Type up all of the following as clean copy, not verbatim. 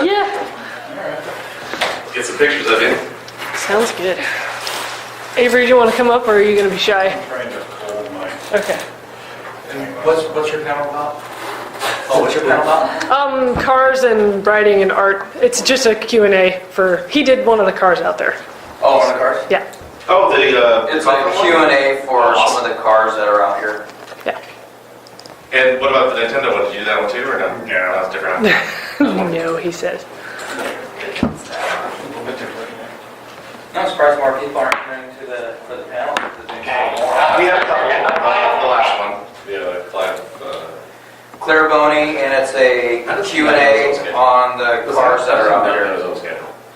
Yeah. Get some pictures of you. Sounds good. Avery, do you want to come up or are you going to be shy? I'm trying to hold my... Okay. What's your panel about? Oh, what's your panel about? Cars and writing and art. It's just a Q&A for, he did one of the cars out there. Oh, on the cars? Yeah. Oh, It's a Q&A for some of the cars that are out here. Yeah. And what about the Nintendo one? Did you do that one too, or no? Yeah. That's different. No, he says. I'm surprised more people aren't coming for the panel. We had a couple. The last one. Yeah, Clare Bohning, and it's a Q&A on the cars that are out here.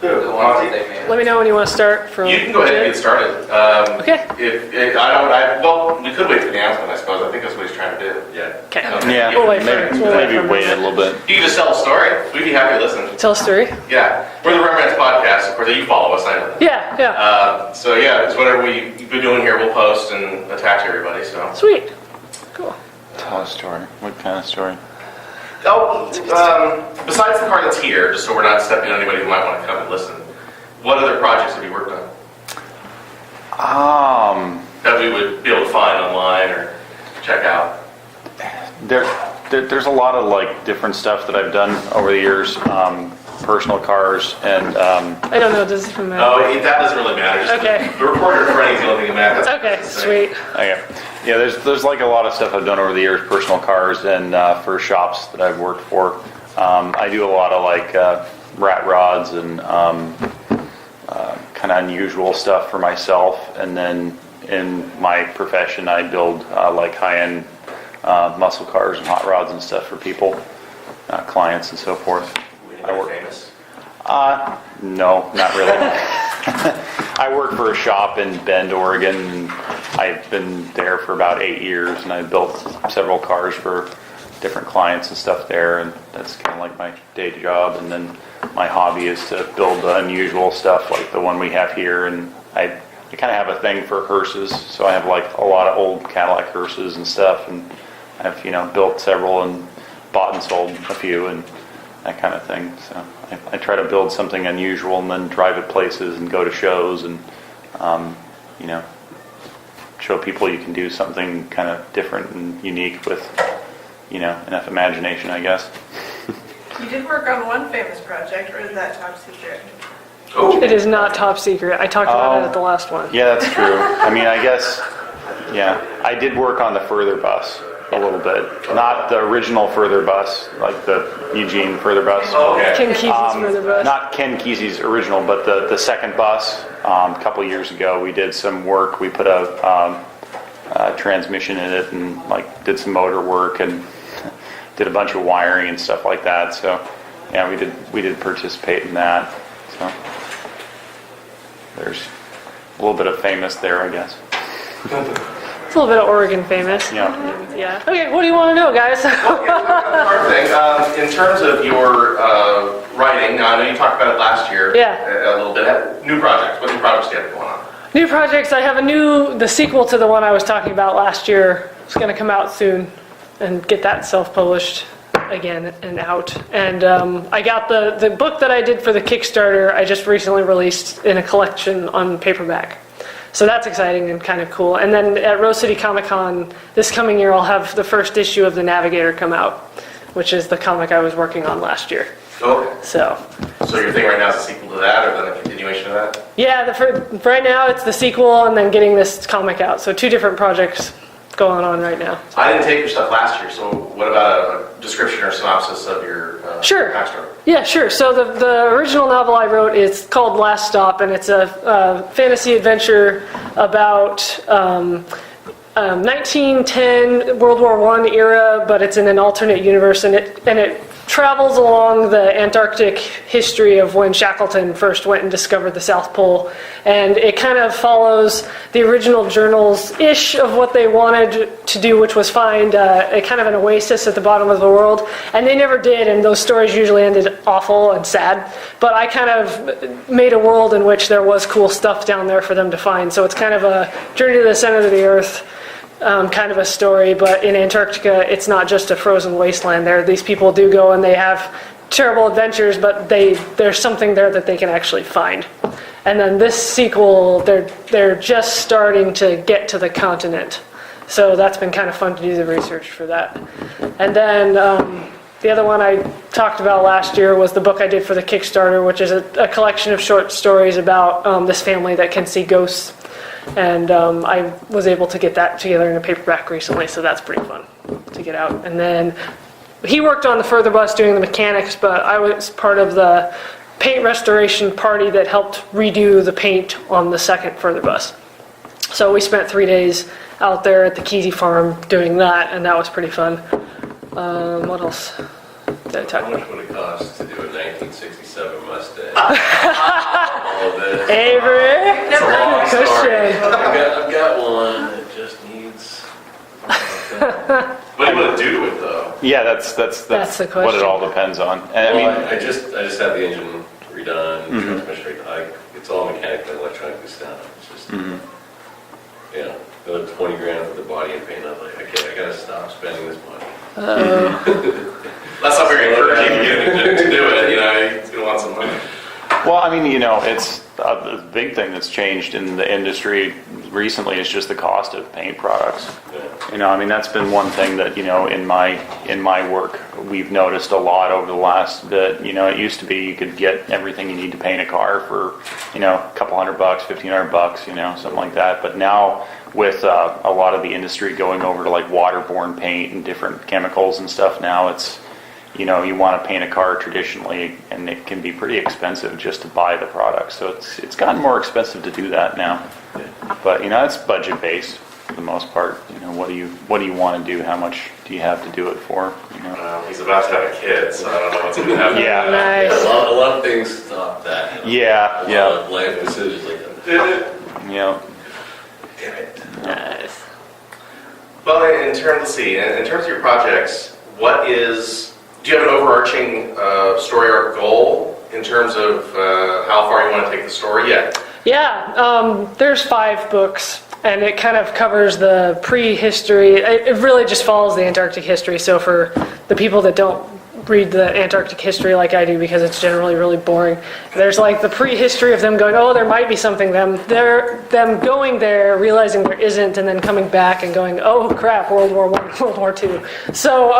The ones that they made. Let me know when you want to start from. You can go ahead and get started. Okay. Well, we could wait for the announcement, I suppose. I think that's what he's trying to do. Yeah. Okay. Yeah, We'll wait for it. We'll wait maybe for wait a it. little bit. You can just tell a story. We'd be happy to listen. Tell a story. Yeah. We're the Rembrandts Podcast. Of course, you follow us, I know that. Yeah. So yeah, it's whatever we've been doing here, we'll post and attach everybody, so. Sweet. Cool. Tell a story. What kind of story? Oh, besides the car that's here, just so we're not stepping on anybody who might want to come and listen, what other projects have you worked on that we would be able to find online or check out? There's a lot of like different stuff that I've done over the years, personal cars and I don't know. Does it even matter? Oh, that doesn't really matter. Just Okay. The recorder printing is the only thing that matters. Okay. Sweet. okay. Yeah, there's like a lot of stuff I've done over the years, personal cars and for shops that I've worked for. I do a lot of like rat rods and kind of unusual stuff for myself, and then in my profession I build like high-end muscle cars and hot rods and stuff for people, clients and so forth. I work famous. No, not really. I work for a shop in Bend, Oregon, and I've been there for about 8 years, and I built several cars for different clients and stuff there, and that's kind of like my day job. And then my hobby is to build unusual stuff like the one we have here, and I kind of have a thing for hearses, so I have like a lot of old Cadillac hearses and stuff, and I've built several and bought and sold a few and that kind of thing. So I try to build something unusual and then drive it places and go to shows and show people you can do something kind of different and unique with enough imagination, I guess. You did work on one famous project, or is that top secret? Oh. It is not top secret. I talked about it at the last one. Yeah, that's true. I mean, I guess, yeah, I did work on the Further bus a little bit. Not the original Further bus, like the Eugene Further bus. Okay. Ken Kesey's further bus. Not Ken Kesey's original, but the second bus. A couple years ago, we did some work. We put a transmission in it and like did some motor work and did a bunch of wiring and stuff like that. So yeah, we did participate in that. So there's a little bit of famous there, I guess. It's a little bit of Oregon famous. Yeah. Yeah. Okay. What do you want to know, guys? In terms of your writing, now I know you talked about it last year. Yeah. A little bit. New projects. What new projects do you have going on? New projects. I have the sequel to the one I was talking about last year. It's going to come out soon and get that self-published again and out. And I got the book that I did for the Kickstarter, I just recently released in a collection on paperback. So that's exciting and kind of cool. And then at Rose City Comic Con this coming year, I'll have the first issue of The Navigator come out, which is the comic I was working on last year. Okay. So your thing right now is a sequel to that, or then a continuation of that? yeah, right now it's the sequel and then getting this comic out. So 2 different projects going on right now. I didn't take your stuff last year, so what about a description or synopsis of your Sure. backstory? Yeah, sure. So the original novel I wrote is called Last Stop, and it's a fantasy adventure about 1910 World War I era, but it's in an alternate universe, and it travels along the Antarctic history of when Shackleton first went and discovered the South Pole. And it kind of follows the original journals-ish of what they wanted to do, which was find a kind of an oasis at the bottom of the world. And they never did, and those stories usually ended awful and sad. But I kind of made a world in which there was cool stuff down there for them to find. So it's kind of a journey to the center of the earth. Kind of a story, but in Antarctica, it's not just a frozen wasteland there. These people do go and they have terrible adventures, but there's something there that they can actually find. And then this sequel, they're just starting to get to the continent. So that's been kind of fun to do the research for that. And then the other one I talked about last year was the book I did for the Kickstarter, which is a collection of short stories about this family that can see ghosts. And I was able to get that together in a paperback recently, so that's pretty fun to get out. And then he worked on the further bus doing the mechanics, but I was part of the paint restoration party that helped redo the paint on the second further bus. So we spent 3 days out there at the Kesey farm doing that, and that was pretty fun. What else did I talk How about? much would it cost to do a 1967 Mustang? All of this. Avery? It's a long story. Question. I've got one that just needs. What do you want to do to it, though? Yeah, that's the what it question. all depends on. And Well, I mean, I just had the engine redone, transmission redone. It's all mechanically and electronically sound. It's just, yeah, another 20 grand for the body and paint. I was like, okay, I gotta stop spending this money. That's not very encouraging to get him to do it, you know, he's going to want some money. well, I mean, it's the big thing that's changed in the industry recently is just the cost of paint products. Yeah. I mean, that's been one thing that, in my work, we've noticed a lot over the last bit. It used to be you could get everything you need to paint a car for, a couple $100, $1,500, something like that. But now with a lot of the industry going over to like waterborne paint and different chemicals and stuff, now it's, you want to paint a car traditionally, and it can be pretty expensive just to buy the product. So it's gotten more expensive to do that now. But it's budget based for the most part. What do you want to do? How much do you have to do it for? He's about to have a kid, so I don't know what's going to happen. Yeah. Nice. A lot of things stop that. Yeah. A lot of life decisions like that. Yeah. Damn it. Nice. Well, in terms of your projects, do you have an overarching story arc goal in terms of how far you want to take the story yet? Yeah, there's 5 books, and it kind of covers the prehistory. It really just follows the Antarctic history. So for the people that don't read the Antarctic history like I do, because it's generally really boring, there's like the prehistory of them going, oh, there might be something, them going there, realizing there isn't, and then coming back and going, oh crap, World War I, World War II. So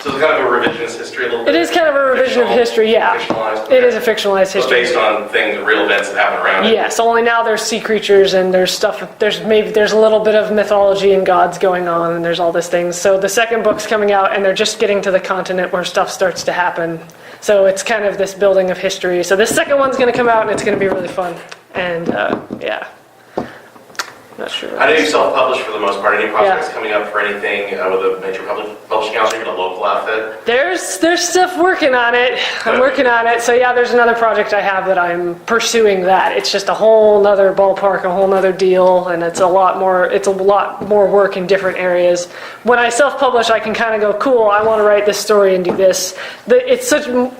So it's kind of a revisionist history a little bit? it is kind of a revision of history, yeah. Fictionalized? It is a fictionalized So it's history. based on real events that happen around it? Yes, only now there's sea creatures and there's stuff, there's a little bit of mythology and gods going on, and there's all these things. So the second book's coming out, and they're just getting to the continent where stuff starts to happen. So it's kind of this building of history. So this second one's going to come out, and it's going to be really fun. And yeah, not sure. I know you self-publish for the most part. Any projects Yeah. coming up for anything with a major publishing house or even a local outfit? There's stuff working on it. I'm working on it. So yeah, there's another project I have that I'm pursuing that. It's just a whole nother ballpark, a whole nother deal, and it's a lot more work in different areas. When I self-publish, I can kind of go, cool, I want to write this story and do this. The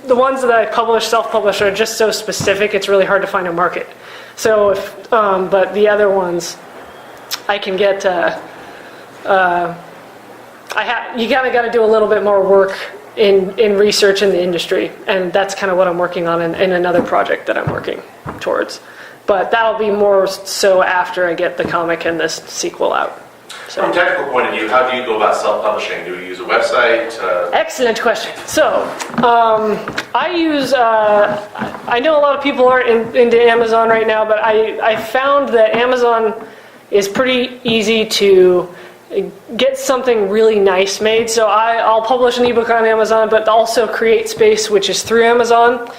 ones that I publish, self-publish, are just so specific, it's really hard to find a market. So but the other ones, I can get, you kind of got to do a little bit more work in research in the industry, and that's kind of what I'm working on in another project that I'm working towards. But that'll be more so after I get the comic and this sequel out. From a So, technical point of view, how do you go about self-publishing? Do you use a website? excellent question. So, I use, I know a lot of people aren't into Amazon right now, but I found that Amazon is pretty easy to get something really nice made. So I'll publish an ebook on Amazon, but also CreateSpace, which is through Amazon.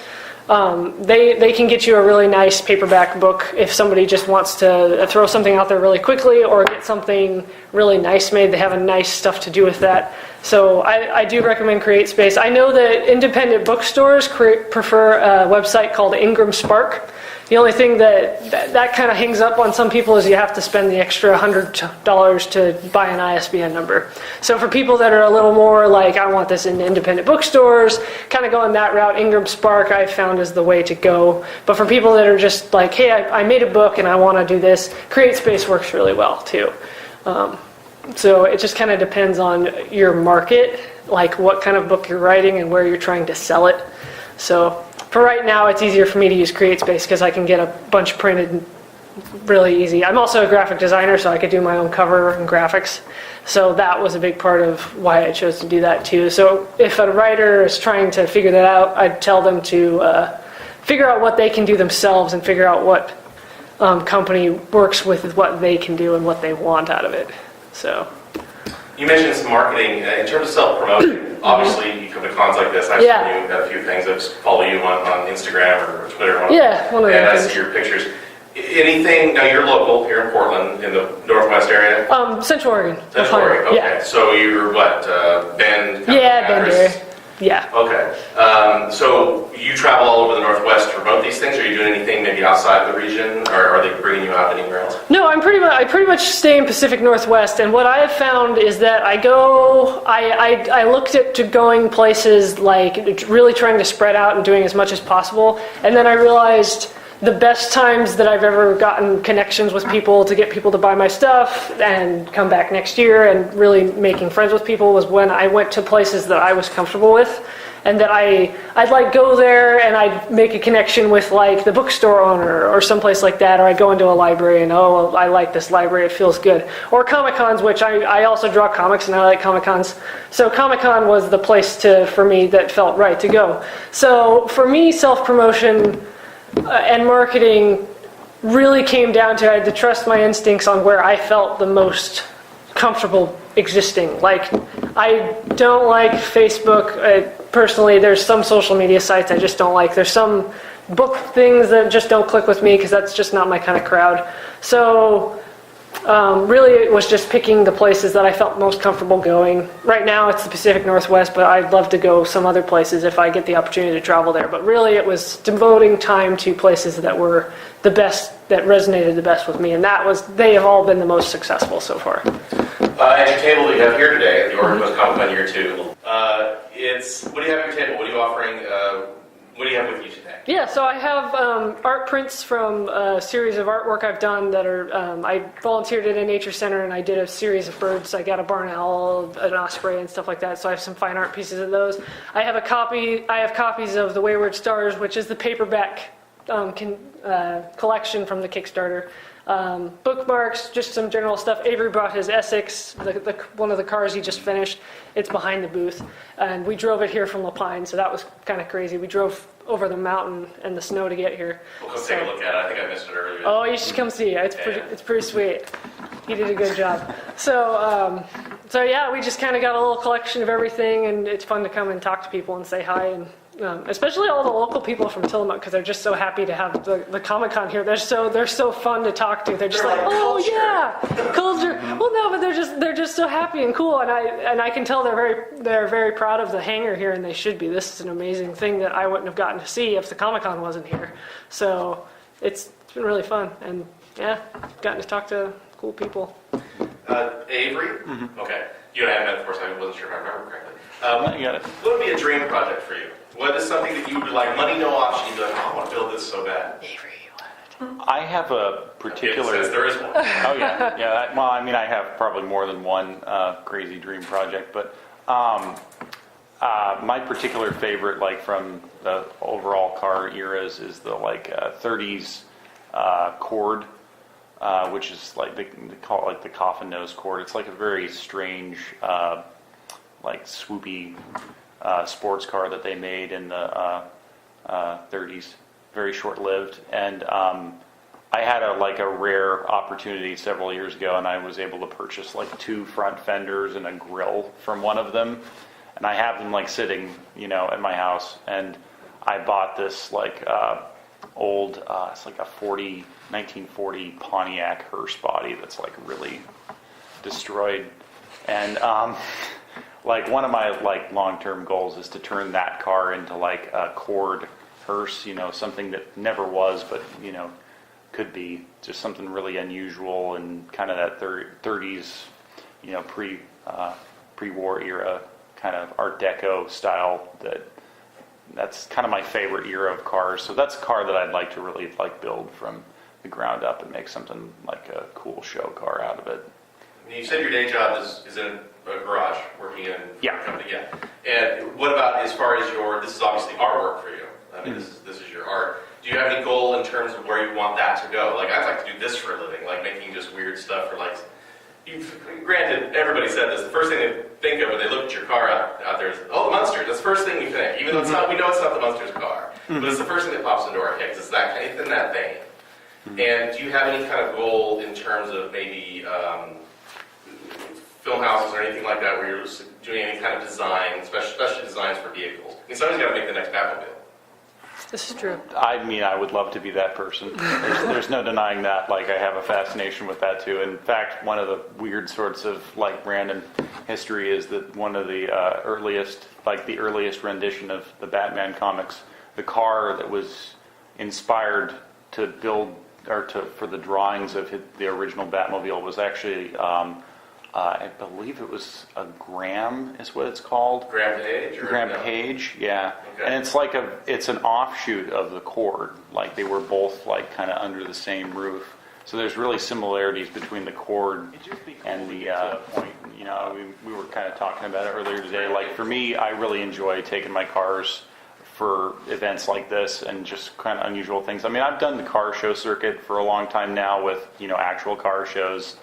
They can get you a really nice paperback book if somebody just wants to throw something out there really quickly or get something really nice made. They have a nice stuff to do with that. So I do recommend CreateSpace. I know that independent bookstores prefer a website called Ingram Spark. The only thing that kind of hangs up on some people is you have to spend the extra $100 to buy an ISBN number. So for people that are a little more like, I want this in independent bookstores, kind of going that route, Ingram Spark I've found is the way to go. But for people that are just like, hey, I made a book and I want to do this, CreateSpace works really well too. So it just kind of depends on your market like what kind of book you're writing and where you're trying to sell it. So for right now, it's easier for me to use CreateSpace because I can get a bunch printed really easy. I'm also a graphic designer, so I could do my own cover and graphics. So that was a big part of why I chose to do that too. So if a writer is trying to figure that out, I'd tell them to figure out what they can do themselves and figure out what company works with what they can do and what they want out of it. So. You mentioned some marketing. In terms of self-promotion, obviously you come to cons like this. I've seen you got a few things. I follow you on Instagram or Twitter. One of and I things. see your pictures. Anything, now you're local here in Portland, in the Northwest area? Central Oregon. Central Oregon, okay. Yeah. So you're what, Bend? Yeah, Bend area. Yeah. Okay. So you travel all over the Northwest to promote these things? Are you doing anything maybe outside the region? Or are they bringing you out anywhere else? No, I pretty much stay in Pacific Northwest, and what I have found is that I looked at to going places like really trying to spread out and doing as much as possible, and then I realized the best times that I've ever gotten connections with people to get people to buy my stuff and come back next year and really making friends with people was when I went to places that I was comfortable with, and that I'd like go there and I'd make a connection with like the bookstore owner or someplace like that, or I'd go into a library and I like this library, it feels good. Or Comic-Cons, which I also draw comics and I like Comic-Cons. So Comic-Con was the place for me that felt right to go. So for me, self-promotion and marketing really came down to I had to trust my instincts on where I felt the most comfortable existing. Like, I don't like Facebook. Personally, there's some social media sites I just don't like. There's some book things that just don't click with me because that's just not my kind of crowd. So really it was just picking the places that I felt most comfortable going. Right now it's the Pacific Northwest, but I'd love to go some other places if I get the opportunity to travel there. But really it was devoting time to places that were the best, that resonated the best with me, and they have all been the most successful so far. At your table that you have here today, at the Oregon Coast Comic Con Year 2, what do you have at your table? What are you offering? What do you have with you today? Yeah, so I have art prints from a series of artwork I've done that are, I volunteered at a nature center and I did a series of birds. I got a barn owl, an osprey and stuff like that, so I have some fine art pieces of those. I have copies of The Wayward Stars, which is the paperback collection from the Kickstarter. Bookmarks, just some general stuff. Avery brought his Essex, one of the cars he just finished. It's behind the booth, and we drove it here from La Pine, so that was kind of crazy. We drove over the mountain and the snow to get here. We'll come take a look at it. I think I missed it earlier. Oh, you should come see it. It's pretty sweet. He did a good job. So yeah, we just kind of got a little collection of everything, and it's fun to come and talk to people and say hi, and especially all the local people from Tillamook, because they're just so happy to have the Comic-Con here. They're so fun to talk to. They're just like, oh yeah, culture. Well, no, but they're just so happy and cool, and I can tell they're very proud of the hangar here, and they should be. This is an amazing thing that I wouldn't have gotten to see if the Comic-Con wasn't here. So it's been really fun, and yeah, gotten to talk to cool people. Avery? Mm-hmm. Okay. You and I met, of course, I wasn't sure if I remember correctly. You got it. What would be a dream project for you? What is something that you would like, money no option, you'd be like, oh, I want to build this so bad? Avery, you want it? I have a particular... Since there is one. Oh, yeah. Yeah. Well, I mean, I have probably more than one crazy dream project, but my particular favorite, like from the overall car eras, is the 30s Cord, which is like they call it like the coffin nose Cord. It's like a very strange, like swoopy sports car that they made in the 30s. Very short-lived, and I had a rare opportunity several years ago, and I was able to purchase 2 front fenders and a grill from one of them, and I have them sitting, at my house, and I bought this old, it's like a 1940 Pontiac hearse body that's really destroyed, and one of my long-term goals is to turn that car into a Cord hearse, something that never was, but could be just something really unusual and kind of that 30s, pre-war era kind of Art Deco style. That's kind of my favorite era of cars. So that's a car that I'd like to really build from the ground up and make something like a cool show car out of it. You said your day job is in garage working in Yeah. a company, yeah. And what about as far as this is obviously artwork for you. I mean, this is your art. Do you have any goal in terms of where you want that to go? Like, I'd like to do this for a living, like making just weird stuff for like, granted, everybody said this, the first thing they think of when they look at your car out there is, oh, the Munster. That's the first thing you think, even though it's not, we know it's not the Munster's car. But it's the first thing that pops into our heads. It's that kind, it's in that vein. And do you have any kind of goal in terms of maybe film houses or anything like that where you're doing any kind of design, especially designs for vehicles? I mean, somebody's got to make the next Batmobile. This is true. I mean, I would love to be that person. There's no denying that. Like, I have a fascination with that too. In fact, one of the weird sorts of like Brandon history is that one of the earliest rendition of the Batman comics, the car that was inspired to build for the drawings of the original Batmobile was actually, I believe it was a Graham is what it's called. Graham Page? Graham Page, yeah. Okay. And it's an offshoot of the Cord. Like, they were both like kind of under the same roof. So there's really similarities between the Cord and the point. You know, we were kind of talking about it earlier today. Like, for me, I really enjoy taking my cars for events like this and just kind of unusual things. I mean, I've done the car show circuit for a long time now with, actual car shows,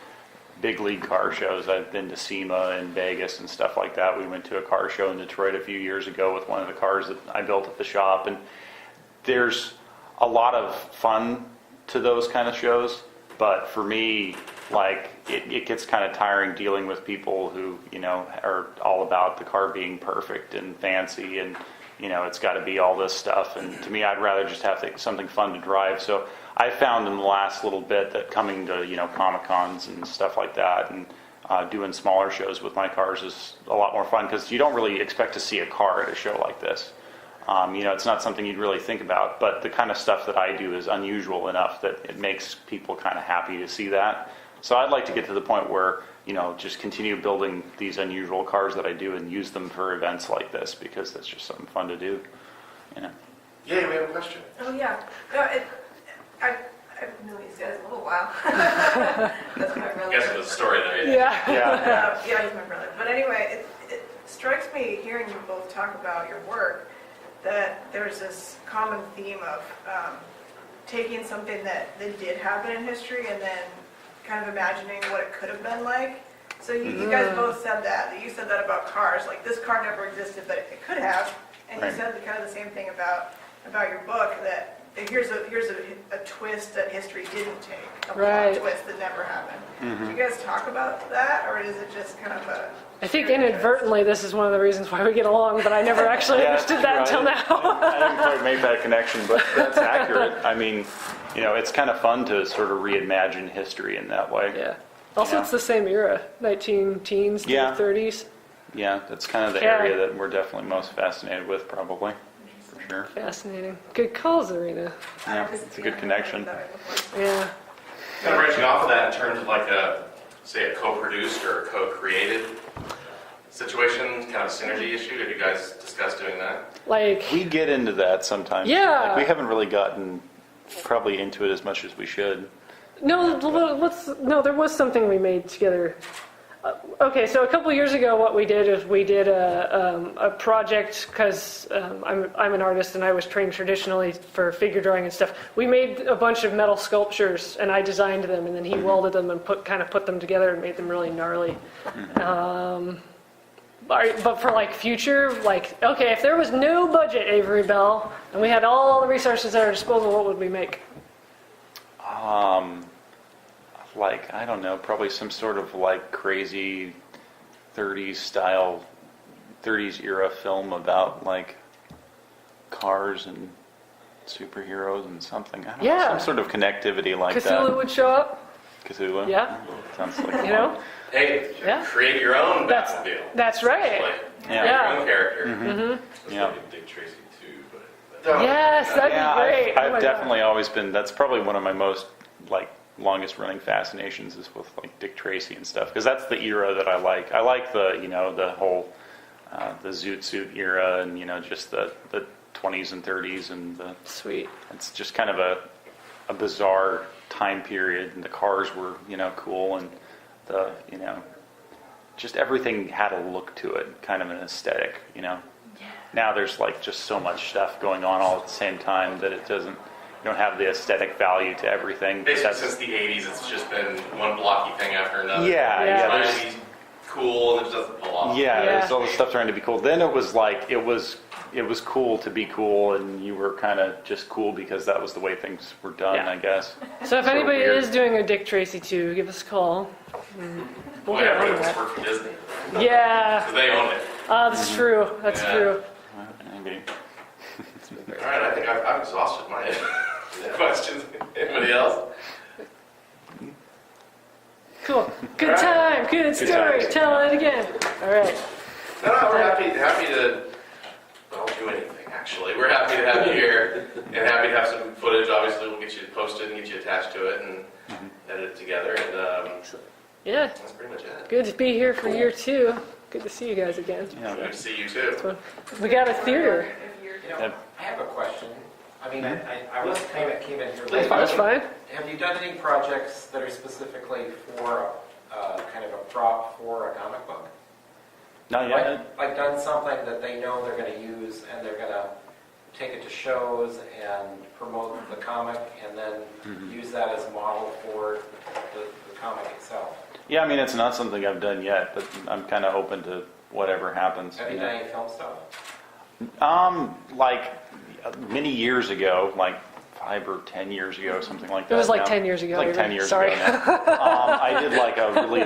big league car shows. I've been to SEMA in Vegas and stuff like that. We went to a car show in Detroit a few years ago with one of the cars that I built at the shop. And there's a lot of fun to those kind of shows. But for me, like, it gets kind of tiring dealing with people who, are all about the car being perfect and fancy and, it's got to be all this stuff. And to me, I'd rather just have something fun to drive. So I found in the last little bit that coming to, Comic-Cons and stuff like that and doing smaller shows with my cars is a lot more fun because you don't really expect to see a car at a show like this. It's not something you'd really think about, but the kind of stuff that I do is unusual enough that it makes people kind of happy to see that. So I'd like to get to the point where, just continue building these unusual cars that I do and use them for events like this because that's just something fun to do. Yeah, we have a question. Oh, yeah. No, I've known these guys a little while. That's my brother. I guess it was a story there. Yeah. Yeah, he's my brother. But anyway, it strikes me hearing you both talk about your work that there's this common theme of taking something that did happen in history and then kind of imagining what it could have been like. So you guys both said that. You said that about cars. Like, this car never existed, but it could have. And Right. you said kind of the same thing about your book, that here's a twist that history didn't take, a Right. plot twist that never happened. Do you guys talk about that, or is it just kind of a... I think inadvertently this is one of the reasons why we get along, but I never actually understood that until now. I didn't quite make that connection, but that's accurate. I mean, it's kind of fun to sort of reimagine history in that way. Yeah. Also, Yeah. it's the same era, 19-teens to Yeah. 30s. Yeah, that's kind of the Yeah. area that we're definitely most fascinated with, probably, for sure. Fascinating. Good calls, Arena. Yeah, it's a good connection. Yeah. Kind of branching off of that in terms of like say a co-produced or a co-created situation, kind of synergy issue. Have you guys discussed doing that? Like, We get into that sometimes. Yeah. Like, we haven't really gotten probably into it as much as we should. no, there was something we made together. Okay, so a couple years ago, what we did is we did a project because I'm an artist and I was trained traditionally for figure drawing and stuff. We made a bunch of metal sculptures and I designed them, and then he welded them and put them together and made them really gnarly. But for like future, like, okay, if there was no budget, Avery Bell, and we had all the resources at our disposal, what would we make? Like, I don't know, probably some sort of like crazy 30s era film about like cars and superheroes and something. I don't know, Yeah. some sort of connectivity like Cthulhu that. would show up, Cthulhu? Yeah. Sounds like you know? Hey, Yeah. create your own That's Batmobile. that's right. Like, Yeah. Yeah. your own character. That's Yeah. like Dick Tracy too, but No. Yes, that'd Yeah, be great. Oh I've my God. definitely always been, that's probably one of my most like longest running fascinations is with like Dick Tracy and stuff, because that's the era that I like. I like the, the whole the Zoot Suit era and just the 20s and 30s and Sweet. it's just kind of a bizarre time period, and the cars were cool, and the just everything had a look to it, kind of an aesthetic, you know. Now there's like just so much stuff going on all at the same time that it doesn't, you don't have the aesthetic value to everything. Basically, since the 80s, it's just been one blocky thing after another. Yeah, Trying there's- to be cool, and it just doesn't pull off. Yeah, Yeah. there's all this stuff trying to be cool. Then it was like, it was cool to be cool, and you were kind of just cool because that was the way things were done, Yeah. I guess. So if So anybody weird. is doing a Dick Tracy 2, give us a call. We'll Boy, get I on really just that. work for Disney, Yeah, because they own it. that's true. That's Yeah. true. Maybe. All right, I think I've exhausted my questions. Anybody else? Cool. Good All right. time. Good story. times. Tell it again. All right. No, we're happy to, well, do anything, actually. We're happy to have you here, and happy to have some footage. Obviously, we'll get you posted and get you attached to it and edit it together, and Yeah. that's pretty much it. Good to be here for year 2. Good to see you guys again. Yeah. Good to see you, too. We got a theater. If you're- You know, I have a question. I mean, I was came in here late. That's fine. Have you done any projects that are specifically for kind of a prop for a comic book? Not yet. Like done something that they know they're going to use and they're going to take it to shows and promote the comic and then use that as a model for the comic itself. Yeah, I mean, it's not something I've done yet, but I'm kind of open to whatever happens. Have you you know. done any film stuff? Like many years ago, like 5 or 10 years ago, something like that. It was like now. 10 years ago. It's like 10 even. years Sorry. ago now. I did like a really,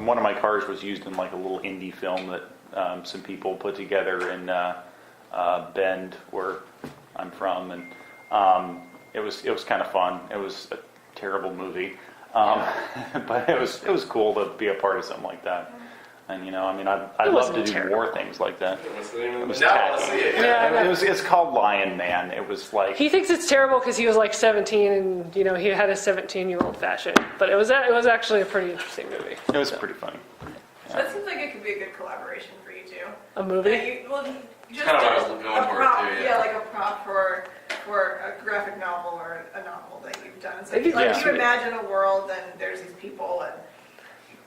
one of my cars was used in like a little indie film that some people put together in Bend, where I'm from, and it was kind of fun. It was a terrible movie, but it was cool to be a part of something like that. And you know, I mean, I'd love wasn't to do terrible. more things like that. What's the name of It was No, tacky. let's see it. Yeah. It's called Lion Man. It was like He thinks it's terrible because he was like 17 and, you know, he had a 17-year-old fashion. But it was actually a pretty interesting movie. it was pretty funny. That seems like it could be a good collaboration for you two. A movie? Just Kind of what I was going a toward, prop, too, yeah. like a prop for a graphic novel or a novel that you've done. So That'd be like pretty you sweet. imagine a world and there's these people and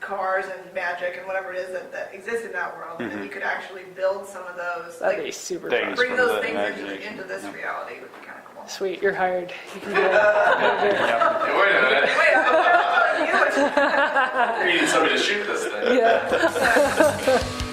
cars and magic and whatever it is that exists in that world, and then you could actually build some of those, That'd be like super Things. fun. bring from those the things imagination. into this reality would be kind of cool. Sweet, you're hired. You can do it. Hey, wait a minute. Wait, I'm telling you. We need somebody to shoot this thing. Yeah.